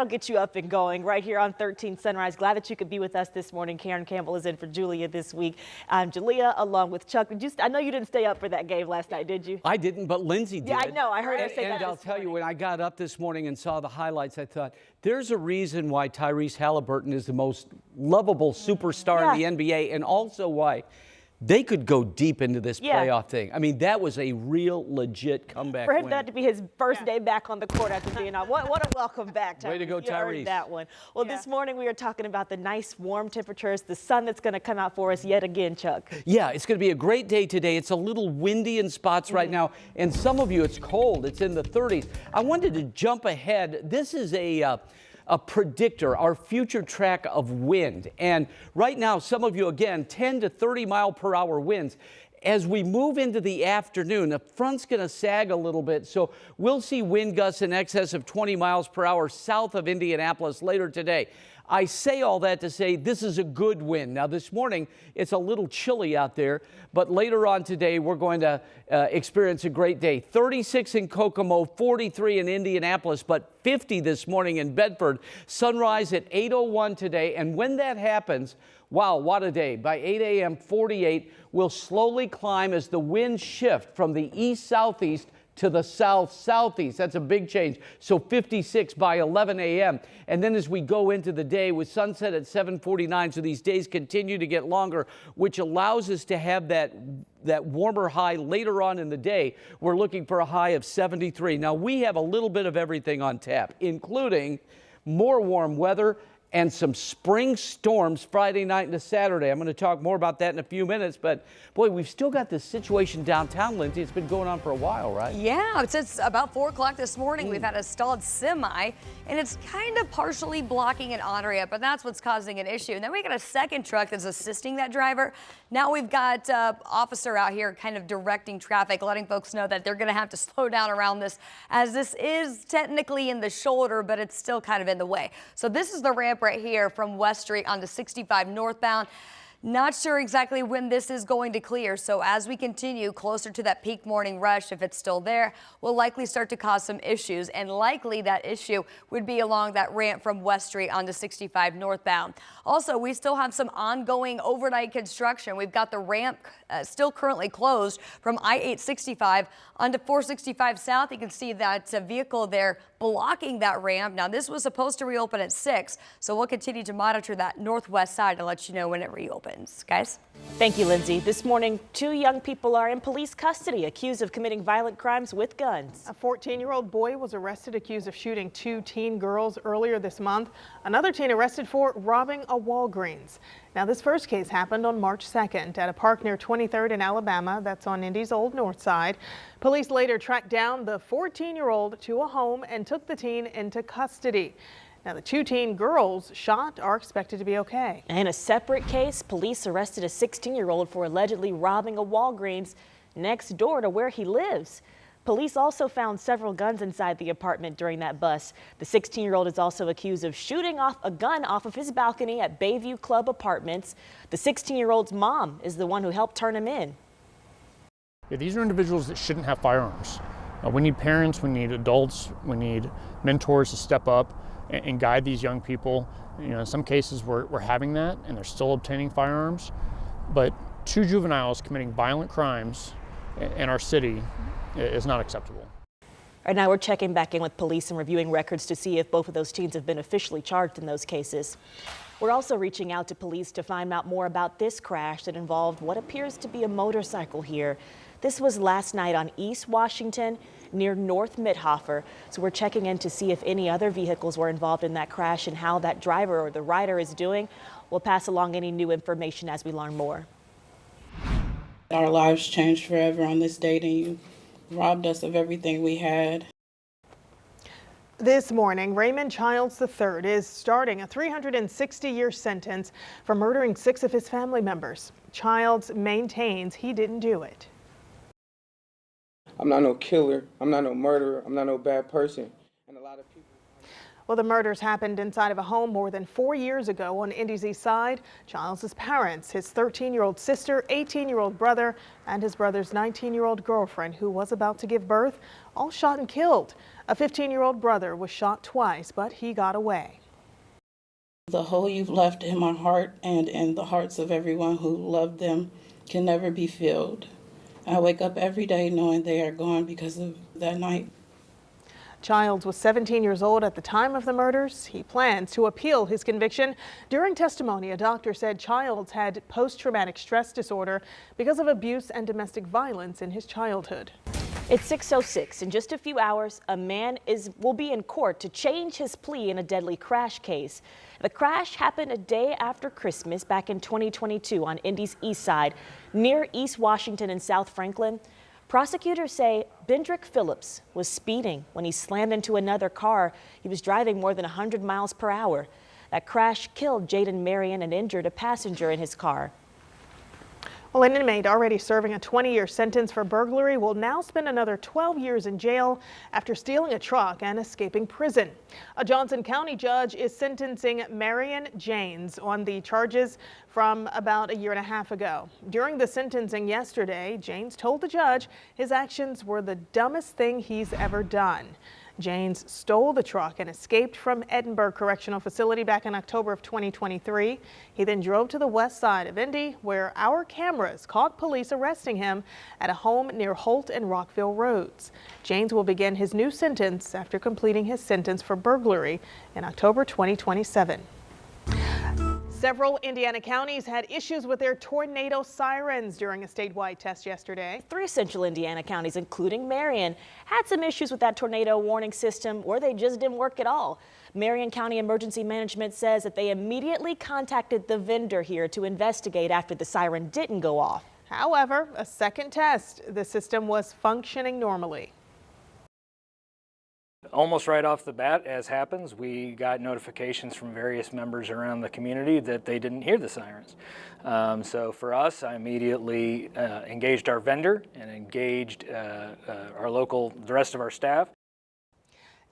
I'll get you up and going right here on 13 Sunrise. Glad that you could be with us this morning. Karen Campbell is in for Julia this week. I'm Julia along with Chuck. I know you didn't stay up for that game last night, did you? I didn't, but Lindsay did. Yeah, I know. I heard her say that. And I'll tell you, when I got up this morning and saw the highlights, I thought, there's a reason why Tyrese Halliburton is the most lovable superstar in the NBA, and also why they could go deep into this playoff thing. I mean, that was a real legit comeback For him, win. that to be his first day back on the court after being out. What a welcome back, Tyrese. Way to go, You earned that one. Well, this morning we are talking about the nice warm temperatures, the sun that's going to come out for us yet again, Chuck. Yeah, it's going to be a great day today. It's a little windy in spots right now, and some of you, it's cold. It's in the 30s. I wanted to jump ahead. This is a predictor, our future track of wind. And right now, some of you, again, 10 to 30 mile per hour winds. As we move into the afternoon, the front's going to sag a little bit, so we'll see wind gusts in excess of 20 miles per hour south of Indianapolis later today. I say all that to say this is a good wind. Now, this morning, it's a little chilly out there, but later on today, we're going to experience a great day. 36 in Kokomo, 43 in Indianapolis, but 50 this morning in Bedford. Sunrise at 8:01 today, and when that happens, wow, what a day. By 8 a.m., 48 will slowly climb as the winds shift from the east-southeast to the south-southeast. That's a big change. So 56 by 11 a.m. And then as we go into the day with sunset at 7:49, so these days continue to get longer, which allows us to have that warmer high later on in the day. We're looking for a high of 73. Now, we have a little bit of everything on tap, including more warm weather and some spring storms Friday night into Saturday. I'm going to talk more about that in a few minutes, but boy, we've still got this situation downtown, Lindsay. It's been going on for a while, right? Yeah, since about 4 o'clock this morning, we've had a stalled semi, and it's kind of partially blocking an area, but that's what's causing an issue. And then we got a second truck that's assisting that driver. Now we've got officer out here kind of directing traffic, letting folks know that they're going to have to slow down around this, as this is technically in the shoulder, but it's still kind of in the way. So this is the ramp right here from West Street onto 65 northbound. Not sure exactly when this is going to clear, so as we continue closer to that peak morning rush, if it's still there, will likely start to cause some issues, and likely that issue would be along that ramp from West Street onto 65 northbound. Also, we still have some ongoing overnight construction. We've got the ramp still currently closed from I-865 onto 465 south. You can see that vehicle there blocking that ramp. Now, this was supposed to reopen at 6, so we'll continue to monitor that northwest side and let you know when it reopens. Guys? Thank you, Lindsay. This morning, 2 young people are in police custody accused of committing violent crimes with guns. A 14-year-old boy was arrested accused of shooting 2 teen girls earlier this month. Another teen arrested for robbing a Walgreens. Now, this first case happened on March 2nd at a park near 23rd in Alabama. That's on Indy's Old North Side. Police later tracked down the 14-year-old to a home and took the teen into custody. Now, the 2 teen girls shot are expected to be okay. In a separate case, police arrested a 16-year-old for allegedly robbing a Walgreens next door to where he lives. Police also found several guns inside the apartment during that bust. The 16-year-old is also accused of shooting off a gun off of his balcony at Bayview Club Apartments. The 16-year-old's mom is the one who helped turn him in. Yeah, these are individuals that shouldn't have firearms. We need parents, we need adults, we need mentors to step up and guide these young people. You know, in some cases we're having that and they're still obtaining firearms, but 2 juveniles committing violent crimes in our city is not acceptable. Right now we're checking back in with police and reviewing records to see if both of those teens have been officially charged in those cases. We're also reaching out to police to find out more about this crash that involved what appears to be a motorcycle here. This was last night on East Washington near North Mithofer. So we're checking in to see if any other vehicles were involved in that crash and how that driver or the rider is doing. We'll pass along any new information as we learn more. Our lives changed forever on this date, and you robbed us of everything we had. This morning, Raymond Childs III is starting a 360-year sentence for murdering 6 of his family members. Childs maintains he didn't do it. I'm not no killer, I'm not no murderer, I'm not no bad person. And a lot of people Well, the murders happened inside of a home more than 4 years ago on Indy's east side. Childs' parents, his 13-year-old sister, 18-year-old brother, and his brother's 19-year-old girlfriend, who was about to give birth, all shot and killed. A 15-year-old brother was shot twice, but he got away. The hole you've left in my heart and in the hearts of everyone who loved them can never be filled. I wake up every day knowing they are gone because of that night. Childs was 17 years old at the time of the murders. He plans to appeal his conviction. During testimony, a doctor said Childs had post-traumatic stress disorder because of abuse and domestic violence in his childhood. It's 6:06. In just a few hours, a man will be in court to change his plea in a deadly crash case. The crash happened a day after Christmas back in 2022 on Indy's east side, near East Washington and South Franklin. Prosecutors say Bendrick Phillips was speeding when he slammed into another car. He was driving more than 100 miles per hour. That crash killed Jaden Marion and injured a passenger in his car. Well, an inmate already serving a 20-year sentence for burglary will now spend another 12 years in jail after stealing a truck and escaping prison. A Johnson County judge is sentencing Marion Janes on the charges from about a year and a half ago. During the sentencing yesterday, Janes told the judge his actions were the dumbest thing he's ever done. Janes stole the truck and escaped from Edinburgh Correctional Facility back in October of 2023. He then drove to the west side of Indy, where our cameras caught police arresting him at a home near Holt and Rockville roads. Janes will begin his new sentence after completing his sentence for burglary in October 2027. Several Indiana counties had issues with their tornado sirens during a statewide test yesterday. 3 central Indiana counties, including Marion, had some issues with that tornado warning system, or they just didn't work at all. Marion County Emergency Management says that they immediately contacted the vendor here to investigate after the siren didn't go off. However, a second test, the system was functioning normally. Almost right off the bat, as happens, we got notifications from various members around the community that they didn't hear the sirens. So for us, I immediately engaged our vendor and engaged the rest of our staff.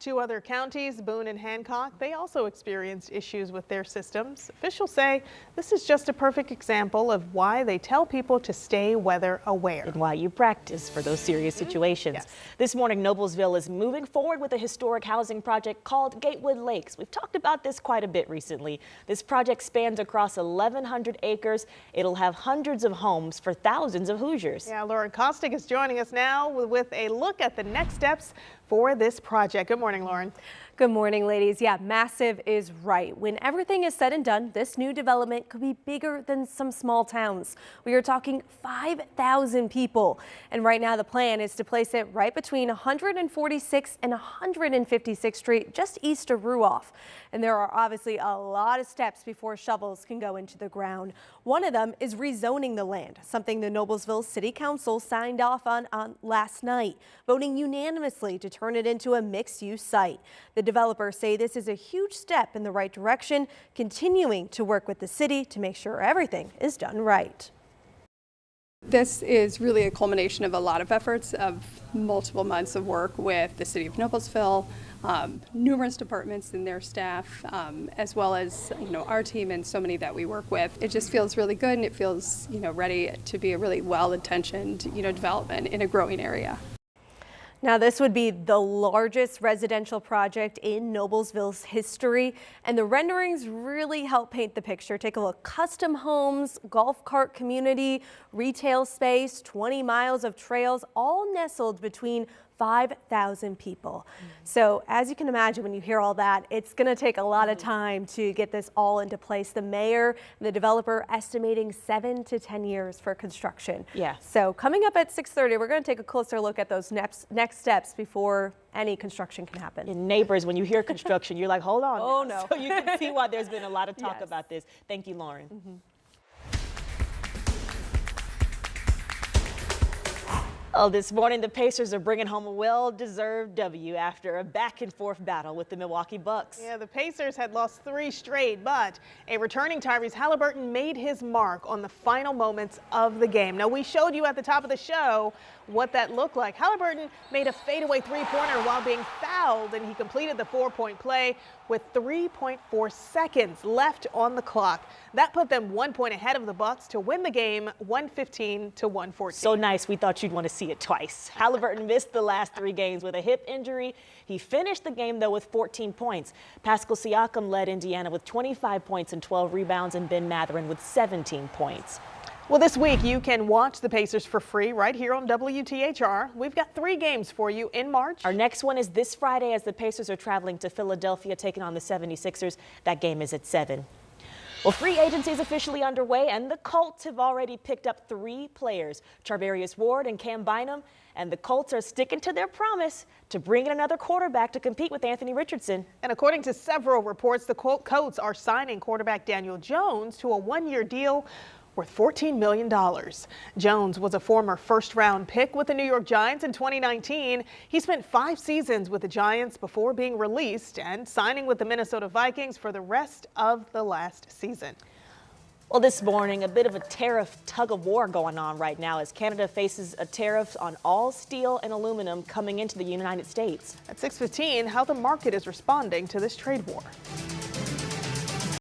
2 other counties, Boone and Hancock, they also experienced issues with their systems. Officials say this is just a perfect example of why they tell people to stay weather aware. And why you practice for those serious situations. Yes. This morning, Noblesville is moving forward with a historic housing project called Gatewood Lakes. We've talked about this quite a bit recently. This project spans across 1,100 acres. It'll have hundreds of homes for thousands of Hoosiers. Yeah, Lauren Kostick is joining us now with a look at the next steps for this project. Good morning, Lauren. Good morning, ladies. Yeah, massive is right. When everything is said and done, this new development could be bigger than some small towns. We are talking 5,000 people. And right now the plan is to place it right between 146th and 156th Street, just east of Ruoff. And there are obviously a lot of steps before shovels can go into the ground. One of them is rezoning the land, something the Noblesville City Council signed off on last night, voting unanimously to turn it into a mixed-use site. The developers say this is a huge step in the right direction, continuing to work with the city to make sure everything is done right. This is really a culmination of a lot of efforts of multiple months of work with the city of Noblesville, numerous departments and their staff, as well as our team and so many that we work with. It just feels really good, and it feels ready to be a really well-intentioned development in a growing area. Now, this would be the largest residential project in Noblesville's history, and the renderings really help paint the picture. Take a look. Custom homes, golf cart community, retail space, 20 miles of trails, all nestled between 5,000 people. So as you can imagine, when you hear all that, it's going to take a lot of time to get this all into place. The mayor and the developer estimating 7 to 10 years for construction. Yeah. So coming up at 6:30, we're going to take a closer look at those next steps before any construction can happen. And neighbors, when you hear construction, you're like, hold on. Oh, now. no. So you can see why there's been a lot of talk Yes. about this. Thank you, Lauren. Oh, this morning, the Pacers are bringing home a well-deserved W after a back-and-forth battle with the Milwaukee Bucks. Yeah, the Pacers had lost 3 straight, but a returning Tyrese Halliburton made his mark on the final moments of the game. Now, we showed you at the top of the show what that looked like. Halliburton made a fadeaway 3-pointer while being fouled, and he completed the 4-point play with 3.4 seconds left on the clock. That put them 1 point ahead of the Bucks to win the game 115 to 114. So nice, we thought you'd want to see it twice. Halliburton missed the last 3 games with a hip injury. He finished the game, though, with 14 points. Pascal Siakam led Indiana with 25 points and 12 rebounds, and Ben Mathurin with 17 points. Well, this week you can watch the Pacers for free right here on WTHR. We've got 3 games for you in March. Our next one is this Friday as the Pacers are traveling to Philadelphia, taking on the 76ers. That game is at 7. Well, free agency is officially underway, and the Colts have already picked up 3 players, Charvarius Ward and Cam Bynum, and the Colts are sticking to their promise to bring in another quarterback to compete with Anthony Richardson. And according to several reports, the Colts are signing quarterback Daniel Jones to a 1-year deal worth $14 million. Jones was a former first-round pick with the New York Giants in 2019. He spent 5 seasons with the Giants before being released and signing with the Minnesota Vikings for the rest of the last season. Well, this morning, a bit of a tariff tug-of-war going on right now as Canada faces a tariff on all steel and aluminum coming into the United States. At 6:15, how the market is responding to this trade war.